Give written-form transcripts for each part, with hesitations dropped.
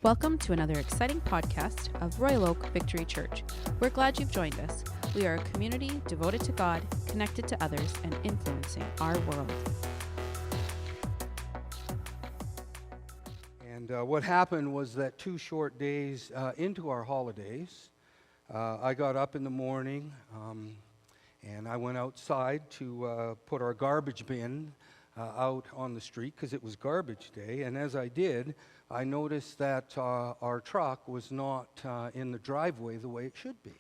Welcome to another exciting podcast of Royal Oak Victory Church. We're glad you've joined us. We are a community devoted to God, connected to others, and influencing our world. And what happened was that 2 short days into our holidays, I got up in the morning and I went outside to put our garbage bin out on the street because it was garbage day. And as I did, I noticed that our truck was not in the driveway the way it should be.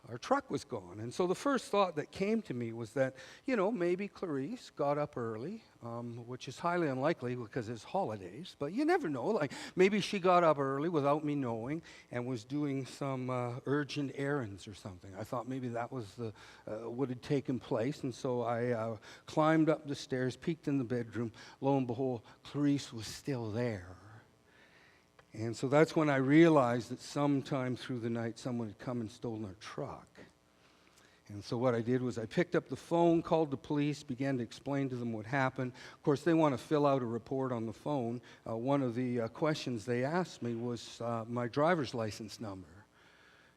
Our truck was gone. And so the first thought that came to me was that, maybe Clarice got up early, which is highly unlikely because it's holidays, but you never know. Like maybe she got up early without me knowing and was doing some urgent errands or something. I thought maybe that was what had taken place. And so I climbed up the stairs, peeked in the bedroom. Lo and behold, Clarice was still there. And so that's when I realized that sometime through the night someone had come and stolen our truck. And so what I did was I picked up the phone, called the police, began to explain to them what happened. Of course, they want to fill out a report on the phone. One of the questions they asked me was my driver's license number.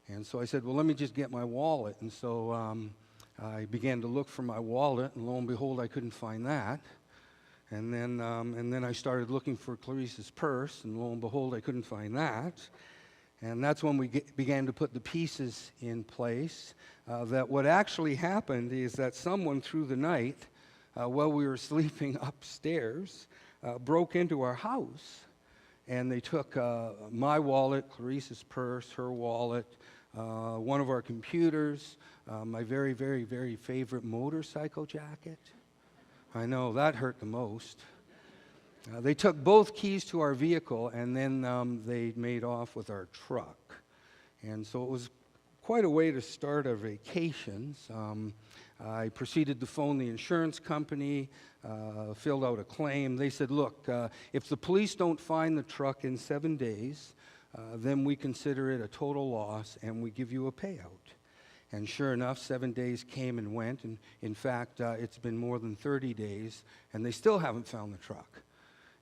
And so I said, well, let me just get my wallet. And so I began to look for my wallet, and lo and behold, I couldn't find that. And then I started looking for Clarice's purse, and lo and behold, I couldn't find that. And that's when we began to put the pieces in place. That what actually happened is that someone through the night, while we were sleeping upstairs, broke into our house, and they took my wallet, Clarice's purse, her wallet, one of our computers, my very, very, very favorite motorcycle jacket. I know, that hurt the most. They took both keys to our vehicle, and then they made off with our truck. And so it was quite a way to start our vacations. I proceeded to phone the insurance company, filled out a claim. They said, look, if the police don't find the truck in 7 days, then we consider it a total loss, and we give you a payout. And sure enough, 7 days came and went, and in fact, it's been more than 30 days, and they still haven't found the truck.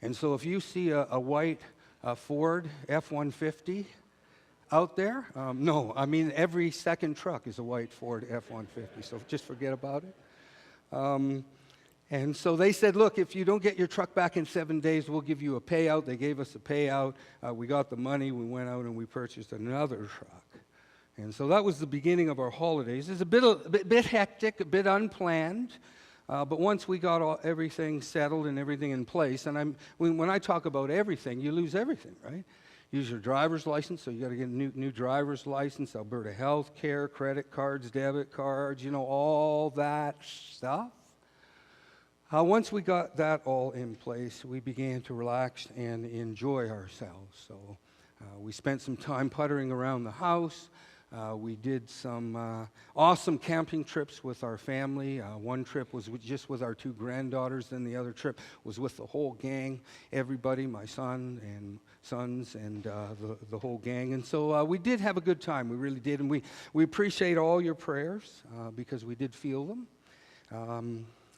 And so if you see a white Ford F-150 out there, no, I mean every second truck is a white Ford F-150, so just forget about it. And so they said, look, if you don't get your truck back in 7 days, we'll give you a payout. They gave us a payout. We got the money. We went out and we purchased another truck. And so that was the beginning of our holidays. It's a bit hectic, a bit unplanned, but once we got everything settled and everything in place, and when I talk about everything, you lose everything, right? Use your driver's license, so you got to get a new driver's license, Alberta health care, credit cards, debit cards, all that stuff. Once we got that all in place, we began to relax and enjoy ourselves. So we spent some time puttering around the house. We did some awesome camping trips with our family. One trip was just with our 2 granddaughters, and the other trip was with the whole gang, everybody, my sons and the whole gang. And so we did have a good time, we really did, and we appreciate all your prayers because we did feel them.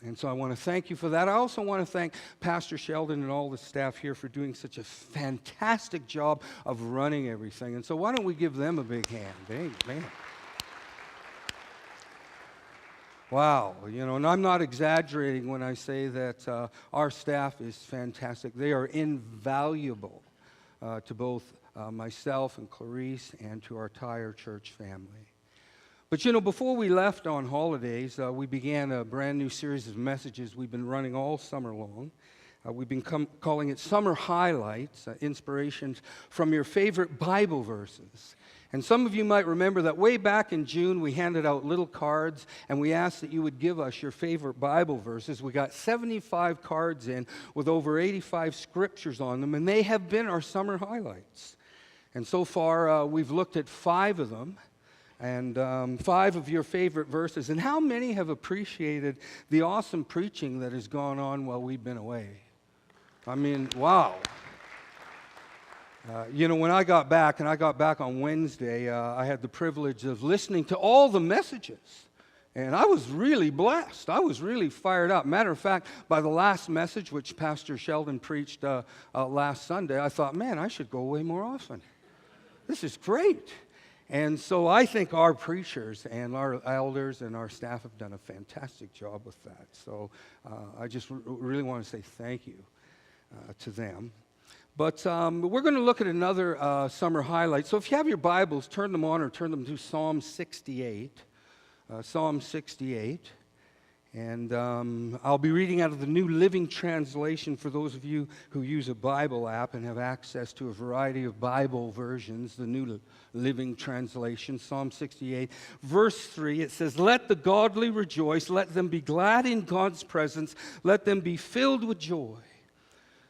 And so I want to thank you for that. I also want to thank Pastor Sheldon and all the staff here for doing such a fantastic job of running everything. And so why don't we give them a big hand? Amen. Wow, and I'm not exaggerating when I say that our staff is fantastic. They are invaluable to both myself and Clarice and to our entire church family. But before we left on holidays, we began a brand new series of messages we've been running all summer long. We've been calling it Summer Highlights, inspirations from your favorite Bible verses. And some of you might remember that way back in June, we handed out little cards, and we asked that you would give us your favorite Bible verses. We got 75 cards in with over 85 scriptures on them, and they have been our summer highlights. And so far, we've looked at 5 of them. And 5 of your favorite verses. And how many have appreciated the awesome preaching that has gone on while we've been away? I mean, wow. When I got back on Wednesday, I had the privilege of listening to all the messages. And I was really blessed. I was really fired up. Matter of fact, by the last message, which Pastor Sheldon preached last Sunday, I thought, man, I should go away more often. This is great. And so I think our preachers and our elders and our staff have done a fantastic job with that. So I just really want to say thank you to them. But we're going to look at another summer highlight. So if you have your Bibles, turn them on or turn them to Psalm 68. Psalm 68. And I'll be reading out of the New Living Translation for those of you who use a Bible app and have access to a variety of Bible versions, the New Living Translation, Psalm 68. Verse 3, it says, "Let the godly rejoice, let them be glad in God's presence, let them be filled with joy.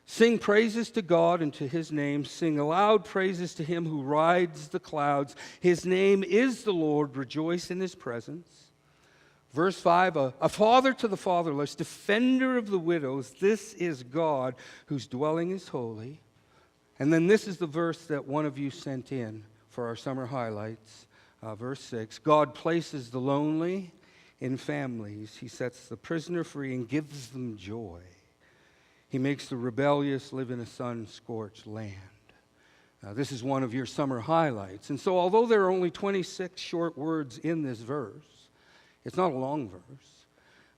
Sing praises to God and to his name, sing aloud praises to him who rides the clouds. His name is the Lord, rejoice in his presence." Verse 5, a father to the fatherless, defender of the widows, this is God whose dwelling is holy. And then this is the verse that one of you sent in for our summer highlights. Verse 6, God places the lonely in families. He sets the prisoner free and gives them joy. He makes the rebellious live in a sun-scorched land. This is one of your summer highlights. And so although there are only 26 short words in this verse, it's not a long verse.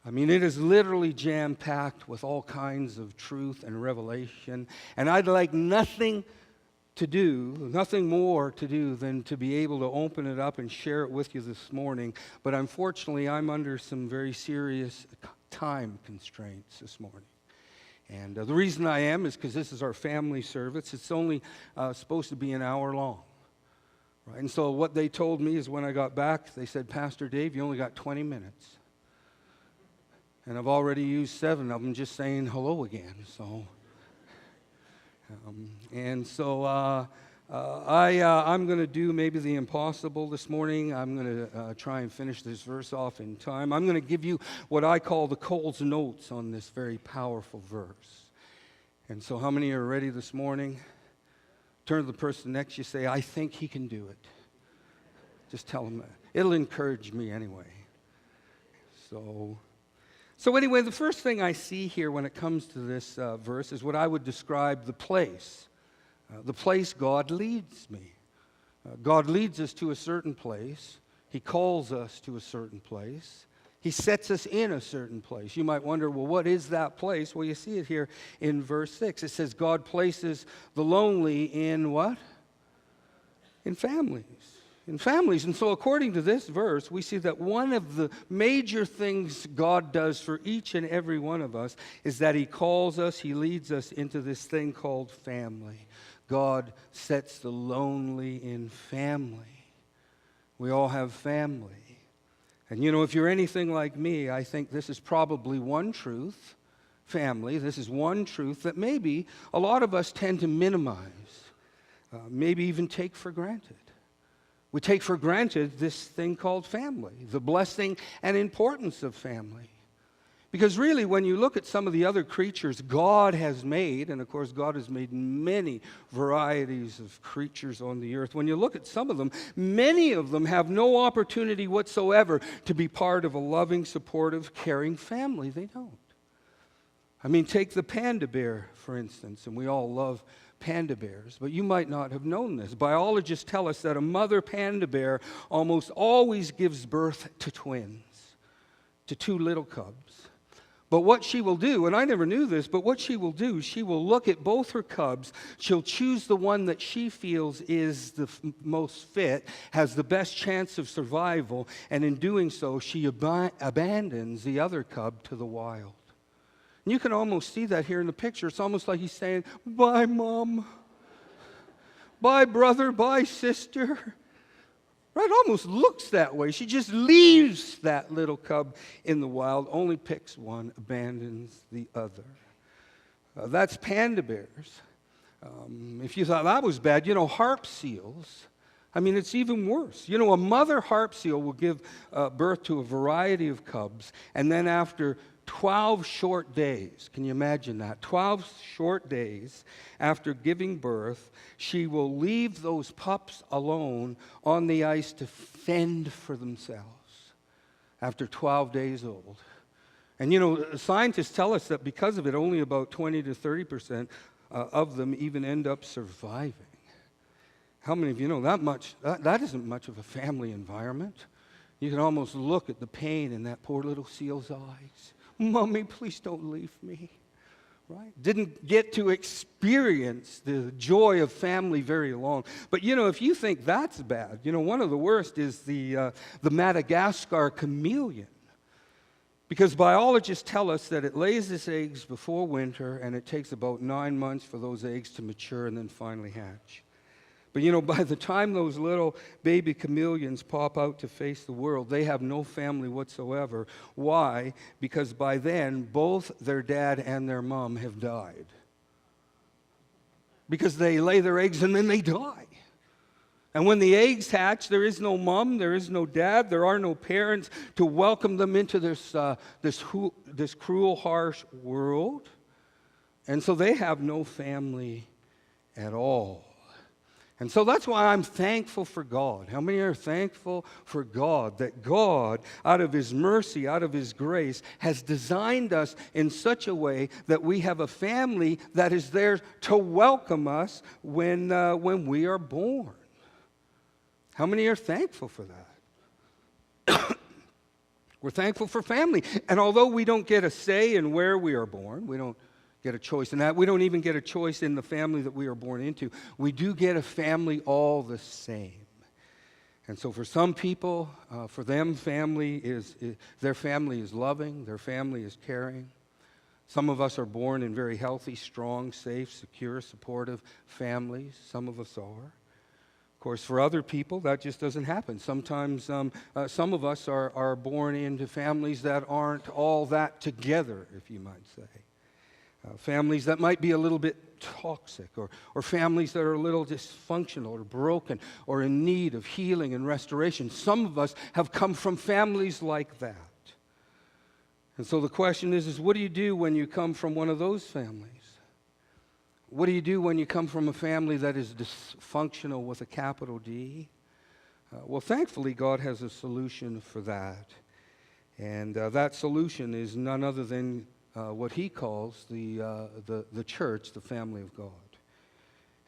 I mean, it is literally jam-packed with all kinds of truth and revelation. And I'd like nothing more to do than to be able to open it up and share it with you this morning. But unfortunately, I'm under some very serious time constraints this morning. And the reason I am is because this is our family service. It's only supposed to be an hour long. Right? And so what they told me is when I got back, they said, "Pastor Dave, you only got 20 minutes. And I've already used 7 of them just saying hello again." So, I'm going to do maybe the impossible this morning. I'm going to try and finish this verse off in time. I'm going to give you what I call the Cole's Notes on this very powerful verse. And so how many are ready this morning? Turn to the person next to you, say, "I think he can do it." Just tell him that. It'll encourage me anyway. So anyway, the first thing I see here when it comes to this verse is what I would describe the place God leads me. God leads us to a certain place. He calls us to a certain place. He sets us in a certain place. You might wonder, well, what is that place? Well, you see it here in verse 6. It says God places the lonely in what? In families. In families. And so according to this verse, we see that one of the major things God does for each and every one of us is that he calls us, he leads us into this thing called family. God sets the lonely in family. We all have family. And you know, if you're anything like me, I think this is probably one truth, family, this is one truth that maybe a lot of us tend to minimize, maybe even take for granted. We take for granted this thing called family, the blessing and importance of family. Because really, when you look at some of the other creatures God has made, and of course God has made many varieties of creatures on the earth, when you look at some of them, many of them have no opportunity whatsoever to be part of a loving, supportive, caring family. They don't. I mean, take the panda bear, for instance, and we all love panda bears, but you might not have known this. Biologists tell us that a mother panda bear almost always gives birth to twins, to 2 little cubs. But what she will do, and I never knew this, but what she will do, she will look at both her cubs, she'll choose the one that she feels is the most fit, has the best chance of survival, and in doing so, she abandons the other cub to the wild. And you can almost see that here in the picture. It's almost like he's saying, "Bye, Mom. Bye, brother. Bye, sister." Right? It almost looks that way. She just leaves that little cub in the wild, only picks one, abandons the other. That's panda bears. If you thought that was bad, you know, harp seals, I mean, it's even worse. You know, a mother harp seal will give birth to a variety of cubs, and then after 12 short days, can you imagine that? 12 short days after giving birth, she will leave those pups alone on the ice to fend for themselves. after 12 days old. And you know, scientists tell us that because of it, only about 20 to 30% of them even end up surviving. How many of you know that isn't much of a family environment? You can almost look at the pain in that poor little seal's eyes. Mommy, please don't leave me. Right? Didn't get to experience the joy of family very long. But you know, if you think that's bad, you know, one of the worst is the Madagascar chameleon. Because biologists tell us that it lays its eggs before winter, and it takes about 9 months for those eggs to mature and then finally hatch. But you know, by the time those little baby chameleons pop out to face the world, they have no family whatsoever. Why? Because by then, both their dad and their mom have died. Because they lay their eggs and then they die. And when the eggs hatch, there is no mom, there is no dad, there are no parents to welcome them into this cruel, harsh world. And so they have no family at all. And so that's why I'm thankful for God. How many are thankful for God? That God, out of His mercy, out of His grace, has designed us in such a way that we have a family that is there to welcome us when we are born. How many are thankful for that? We're thankful for family. And although we don't get a say in where we are born, we don't get a choice in that. We don't even get a choice in the family that we are born into. We do get a family all the same. And so for some people, for them, their family is loving, their family is caring. Some of us are born in very healthy, strong, safe, secure, supportive families. Some of us are. Of course, for other people, that just doesn't happen. Sometimes some of us are born into families that aren't all that together, if you might say. Families that might be a little bit toxic, or families that are a little dysfunctional or broken or in need of healing and restoration. Some of us have come from families like that. And so the question is what do you do when you come from one of those families? What do you do when you come from a family that is dysfunctional with a capital D? Well, thankfully, God has a solution for that. And that solution is none other than what He calls the church, the family of God.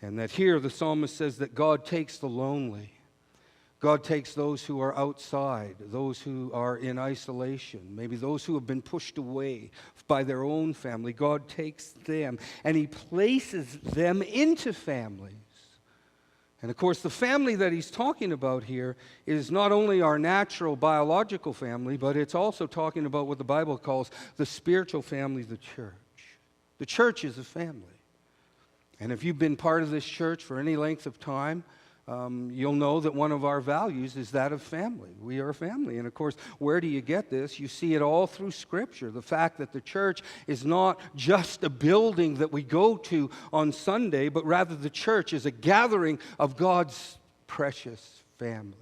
And that here the psalmist says that God takes the lonely. God takes those who are outside, those who are in isolation, maybe those who have been pushed away by their own family. God takes them and He places them into families. And of course, the family that he's talking about here is not only our natural biological family, but it's also talking about what the Bible calls the spiritual family, the church. The church is a family. And if you've been part of this church for any length of time, you'll know that one of our values is that of family. We are a family. And of course, where do you get this? You see it all through Scripture. The fact that the church is not just a building that we go to on Sunday, but rather the church is a gathering of God's precious family.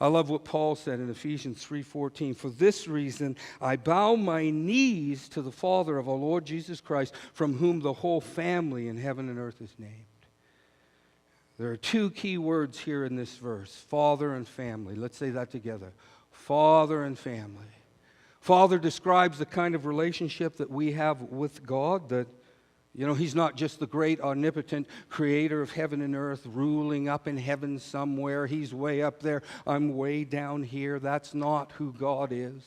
I love what Paul said in Ephesians 3:14. For this reason, I bow my knees to the Father of our Lord Jesus Christ, from whom the whole family in heaven and earth is named. There are two key words here in this verse, father and family. Let's say that together. Father and family. Father describes the kind of relationship that we have with God, that, He's not just the great omnipotent creator of heaven and earth, ruling up in heaven somewhere. He's way up there. I'm way down here. That's not who God is.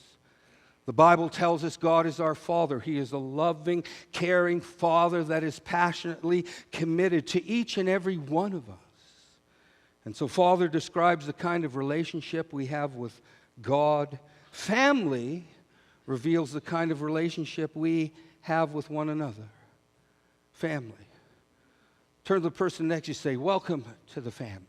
The Bible tells us God is our Father. He is a loving, caring Father that is passionately committed to each and every one of us. And so Father describes the kind of relationship we have with God. Family reveals the kind of relationship we have with one another. Family. Turn to the person next to you and say, welcome to the family.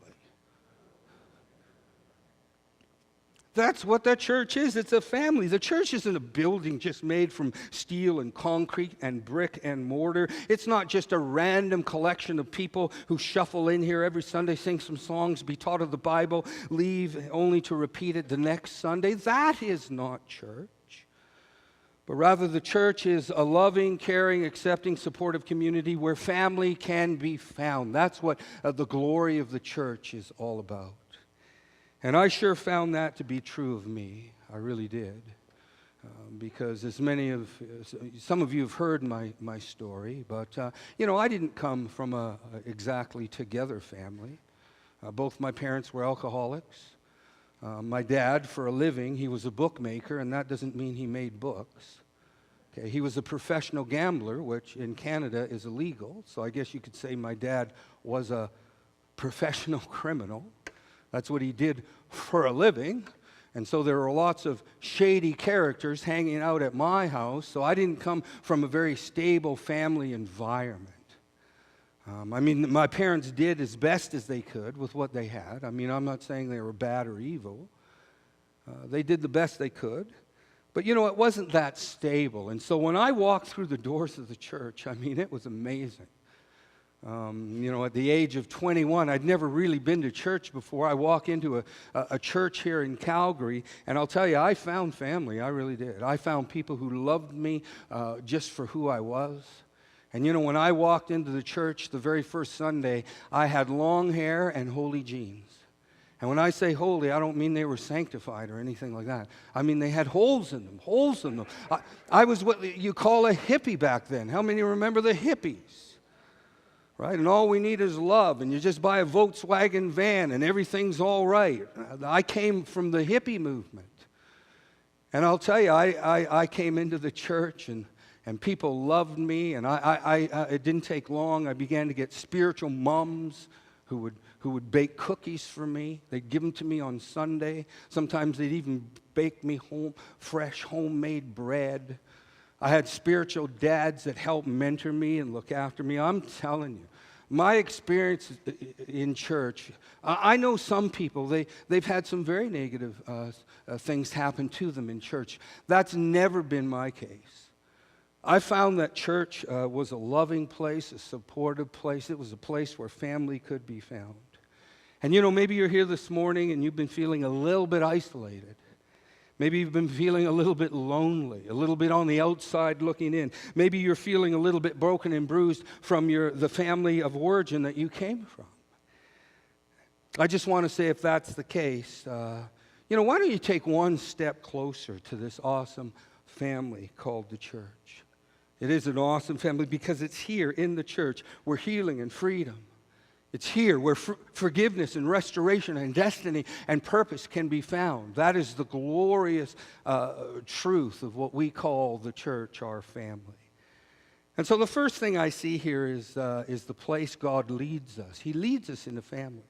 That's what that church is. It's a family. The church isn't a building just made from steel and concrete and brick and mortar. It's not just a random collection of people who shuffle in here every Sunday, sing some songs, be taught of the Bible, leave only to repeat it the next Sunday. That is not church. But rather, the church is a loving, caring, accepting, supportive community where family can be found. That's what the glory of the church is all about. And I sure found that to be true of me. I really did. Because some of you have heard my story, but I didn't come from a exactly together family. Both my parents were alcoholics. My dad, for a living, he was a bookmaker, and that doesn't mean he made books. Okay, he was a professional gambler, which in Canada is illegal, so I guess you could say my dad was a professional criminal. That's what he did for a living. And so there were lots of shady characters hanging out at my house, so I didn't come from a very stable family environment. My parents did as best as they could with what they had. I'm not saying they were bad or evil. They did the best they could. But, it wasn't that stable. And so when I walked through the doors of the church, it was amazing. At the age of 21, I'd never really been to church before. I walk into a church here in Calgary, and I'll tell you, I found family. I really did. I found people who loved me just for who I was. And when I walked into the church the very first Sunday, I had long hair and holy jeans. And when I say holy, I don't mean they were sanctified or anything like that. They had holes in them. I was what you call a hippie back then. How many remember the hippies? Right? And all we need is love, and you just buy a Volkswagen van, and everything's all right. I came from the hippie movement. And I'll tell you, I came into the church, and people loved me, and it didn't take long. I began to get spiritual moms who would bake cookies for me. They'd give them to me on Sunday. Sometimes they'd even bake me fresh homemade bread. I had spiritual dads that helped mentor me and look after me. I'm telling you, my experience in church, I know some people, they've had some very negative things happen to them in church. That's never been my case. I found that church was a loving place, a supportive place. It was a place where family could be found. And maybe you're here this morning and you've been feeling a little bit isolated. Maybe you've been feeling a little bit lonely, a little bit on the outside looking in. Maybe you're feeling a little bit broken and bruised from the family of origin that you came from. I just want to say, if that's the case, why don't you take one step closer to this awesome family called the church? It is an awesome family because it's here in the church where healing and freedom. It's here where forgiveness and restoration and destiny and purpose can be found. That is the glorious truth of what we call the church, our family. And so the first thing I see here is the place God leads us. He leads us in the family.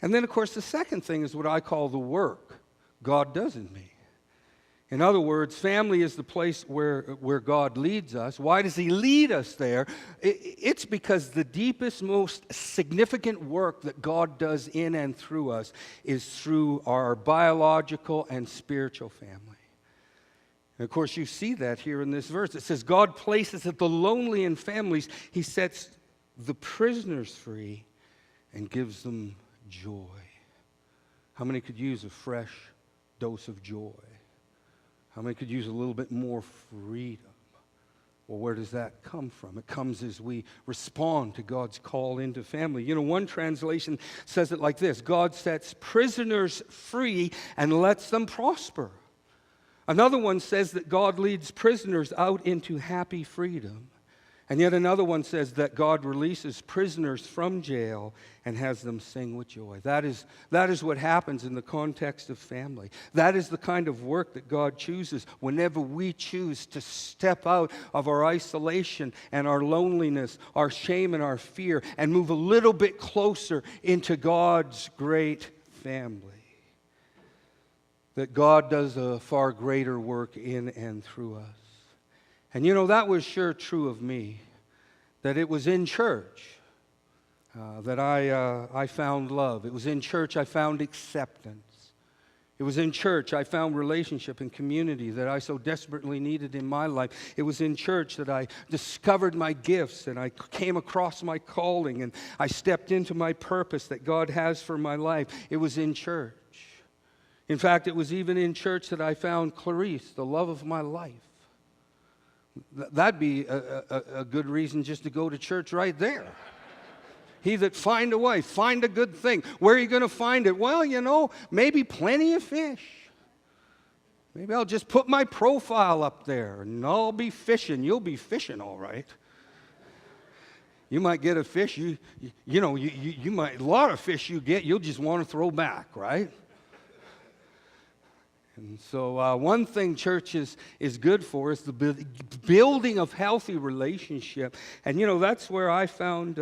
And then, of course, the second thing is what I call the work God does in me. In other words, family is the place where God leads us. Why does He lead us there? It's because the deepest, most significant work that God does in and through us is through our biological and spiritual family. And of course, you see that here in this verse. It says, God places at the lonely in families. He sets the prisoners free and gives them joy. How many could use a fresh dose of joy? How many could use a little bit more freedom? Well, where does that come from? It comes as we respond to God's call into family. One translation says it like this: God sets prisoners free and lets them prosper. Another one says that God leads prisoners out into happy freedom. And yet another one says that God releases prisoners from jail and has them sing with joy. That is what happens in the context of family. That is the kind of work that God chooses whenever we choose to step out of our isolation and our loneliness, our shame and our fear, and move a little bit closer into God's great family. That God does a far greater work in and through us. And that was sure true of me, that it was in church that I found love. It was in church I found acceptance. It was in church I found relationship and community that I so desperately needed in my life. It was in church that I discovered my gifts and I came across my calling and I stepped into my purpose that God has for my life. It was in church. In fact, it was even in church that I found Clarice, the love of my life. That'd be a good reason just to go to church right there. He that find a wife, find a good thing. Where are you going to find it? Well, maybe plenty of fish. Maybe I'll just put my profile up there and I'll be fishing. You'll be fishing all right. You might get a fish, you might, a lot of fish you get, you'll just want to throw back, right? And so one thing church is good for is the building of healthy relationship. And, that's where I found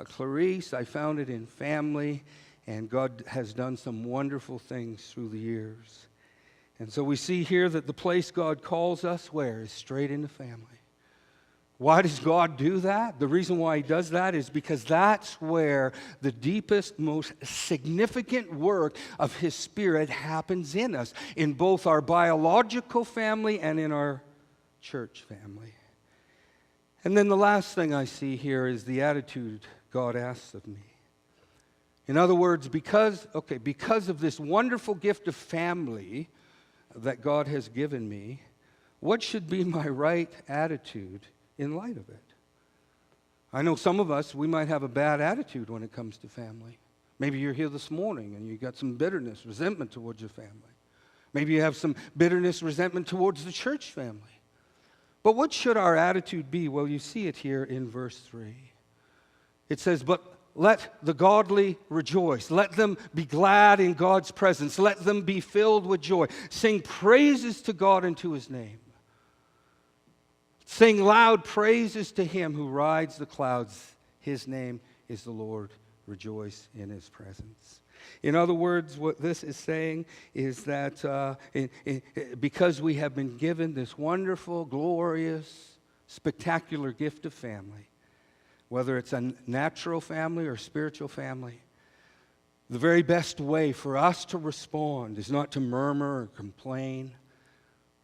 Clarice. I found it in family. And God has done some wonderful things through the years. And so we see here that the place God calls us where is straight into family. Why does God do that? The reason why He does that is because that's where the deepest, most significant work of His Spirit happens in us, in both our biological family and in our church family. And then the last thing I see here is the attitude God asks of me. In other words, because of this wonderful gift of family that God has given me, what should be my right attitude in light of it? I know some of us, we might have a bad attitude when it comes to family. Maybe you're here this morning and you got some bitterness, resentment towards your family. Maybe you have some bitterness, resentment towards the church family. But what should our attitude be? Well, you see it here in verse 3. It says, "But let the godly rejoice. Let them be glad in God's presence. Let them be filled with joy. Sing praises to God and to His name. Sing loud praises to Him who rides the clouds. His name is the Lord. Rejoice in His presence." In other words, what this is saying is that because we have been given this wonderful, glorious, spectacular gift of family, whether it's a natural family or spiritual family, the very best way for us to respond is not to murmur or complain,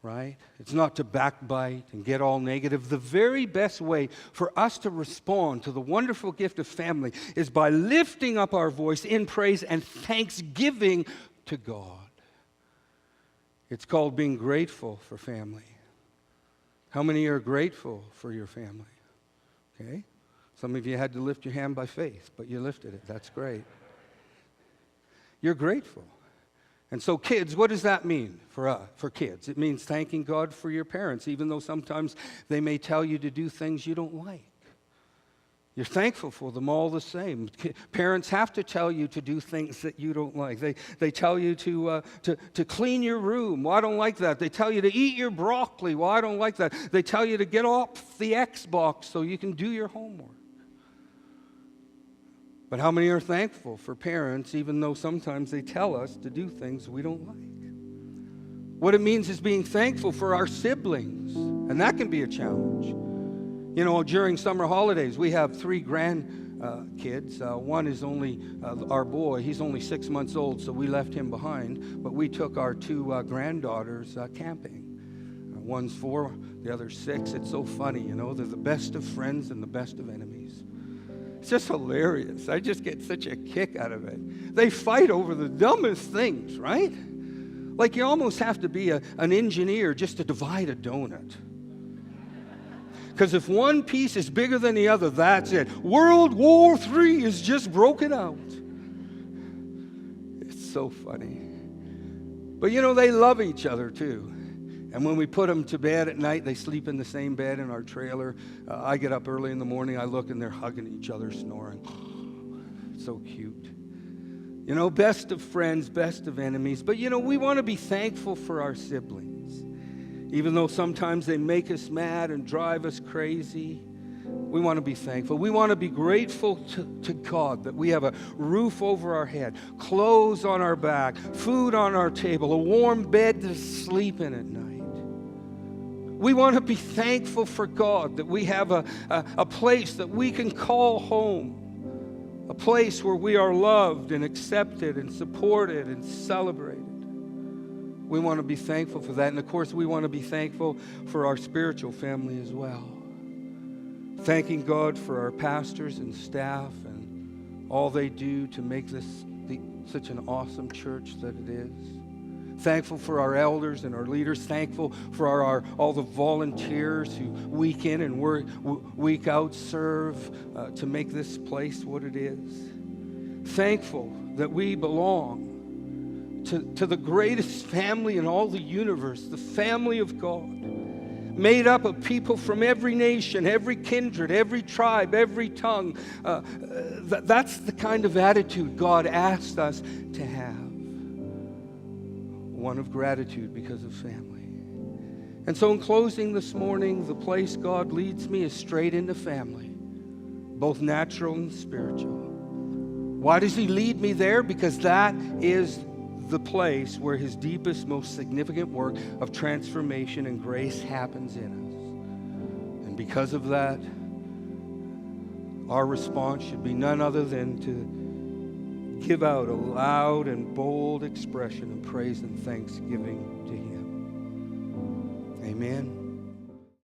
right? It's not to backbite and get all negative. The very best way for us to respond to the wonderful gift of family is by lifting up our voice in praise and thanksgiving to God. It's called being grateful for family. How many are grateful for your family? Okay? Some of you had to lift your hand by faith, but you lifted it. That's great. You're grateful. And so kids, what does that mean for kids? It means thanking God for your parents, even though sometimes they may tell you to do things you don't like. You're thankful for them all the same. Parents have to tell you to do things that you don't like. They tell you to clean your room. Well, I don't like that. They tell you to eat your broccoli. Well, I don't like that. They tell you to get off the Xbox so you can do your homework. But how many are thankful for parents, even though sometimes they tell us to do things we don't like? What it means is being thankful for our siblings, and that can be a challenge. During summer holidays, we have 3 grandkids. One is only our boy. He's only 6 months old, so we left him behind. But we took our 2 granddaughters camping. One's 4, the other's 6. It's so funny, they're the best of friends and the best of enemies. It's just hilarious. I just get such a kick out of it. They fight over the dumbest things, right? Like you almost have to be an engineer just to divide a donut. Because if one piece is bigger than the other, that's it. World War III is just broken out. It's so funny. But they love each other too. And when we put them to bed at night, they sleep in the same bed in our trailer. I get up early in the morning, I look, and they're hugging each other, snoring. So cute. Best of friends, best of enemies. But, we want to be thankful for our siblings. Even though sometimes they make us mad and drive us crazy, we want to be thankful. We want to be grateful to God that we have a roof over our head, clothes on our back, food on our table, a warm bed to sleep in at night. We want to be thankful for God that we have a place that we can call home, a place where we are loved and accepted and supported and celebrated. We want to be thankful for that. And of course, we want to be thankful for our spiritual family as well. Thanking God for our pastors and staff and all they do to make this such an awesome church that it is. Thankful for our elders and our leaders. Thankful for all the volunteers who week in and week out serve to make this place what it is. Thankful that we belong to the greatest family in all the universe, the family of God, made up of people from every nation, every kindred, every tribe, every tongue. That's the kind of attitude God asked us to have. One of gratitude because of family. And so in closing this morning, the place God leads me is straight into family, both natural and spiritual. Why does He lead me there? Because that is the place where His deepest, most significant work of transformation and grace happens in us. And because of that, our response should be none other than to give out a loud and bold expression of praise and thanksgiving to Him. Amen.